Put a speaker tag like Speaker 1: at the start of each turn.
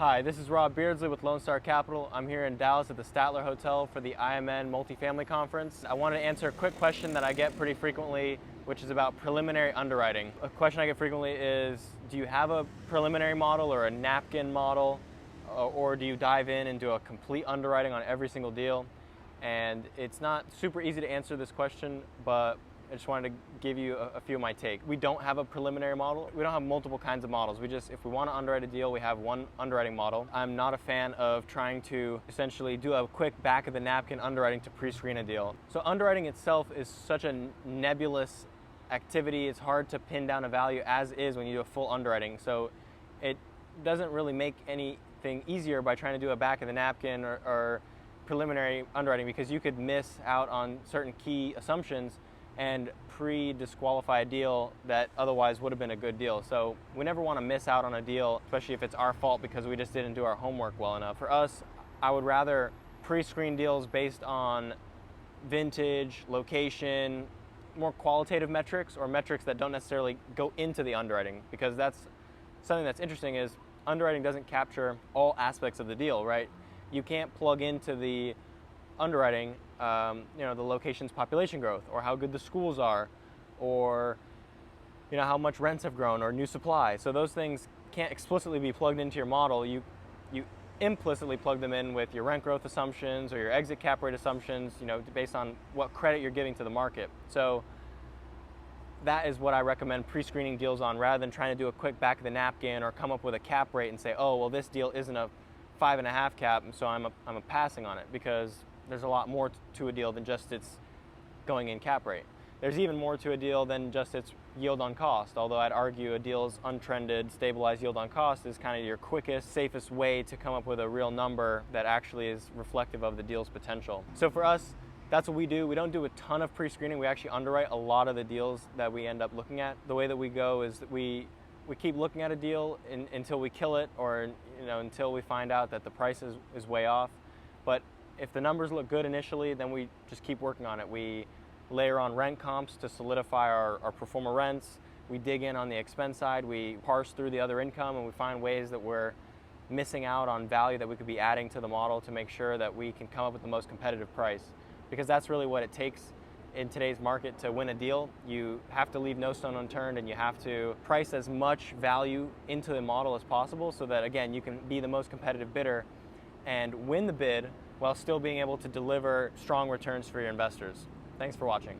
Speaker 1: Hi, this is Rob Beardsley with Lone Star Capital. I'm here in Dallas at the Statler Hotel for the IMN Multifamily Conference. I wanted to answer a quick question that I get pretty frequently, which is about preliminary underwriting. A question I get frequently is, do you have a preliminary model or a napkin model, or do you dive in and do a complete underwriting on every single deal? And it's not super easy to answer this question, but I just wanted to give you a few of my take. We don't have a preliminary model. We don't have multiple kinds of models. If we want to underwrite a deal, we have one underwriting model. I'm not a fan of trying to essentially do a quick back of the napkin underwriting to pre-screen a deal. So underwriting itself is such a nebulous activity. It's hard to pin down a value as is when you do a full underwriting. So it doesn't really make anything easier by trying to do a back of the napkin or preliminary underwriting, because you could miss out on certain key assumptions and pre-disqualify a deal that otherwise would have been a good deal. So we never want to miss out on a deal, especially if it's our fault because we just didn't do our homework well enough. For us, I would rather pre-screen deals based on vintage, location, more qualitative metrics, or metrics that don't necessarily go into the underwriting, because that's something that's interesting. Is underwriting doesn't capture all aspects of the deal, right? You can't plug into the underwriting the location's population growth, or how good the schools are, or how much rents have grown, or new supply. So those things can't explicitly be plugged into your model. You implicitly plug them in with your rent growth assumptions or your exit cap rate assumptions, based on what credit you're giving to the market. So that is what I recommend pre-screening deals on, rather than trying to do a quick back of the napkin or come up with a cap rate and say, oh, well, this deal isn't a 5.5 cap, so I'm a passing on it, because there's a lot more to a deal than just its going in cap rate. There's even more to a deal than just its yield on cost, although I'd argue a deal's untrended, stabilized yield on cost is kind of your quickest, safest way to come up with a real number that actually is reflective of the deal's potential. So for us, that's what we do. We don't do a ton of pre-screening. We actually underwrite a lot of the deals that we end up looking at. The way that we go is that we keep looking at a deal until we kill it, or until we find out that the price is way off. But if the numbers look good initially, then we just keep working on it. We layer on rent comps to solidify our pro forma rents. We dig in on the expense side. We parse through the other income, and we find ways that we're missing out on value that we could be adding to the model to make sure that we can come up with the most competitive price. Because that's really what it takes in today's market to win a deal. You have to leave no stone unturned, and you have to price as much value into the model as possible, so that, again, you can be the most competitive bidder and win the bid while still being able to deliver strong returns for your investors. Thanks for watching.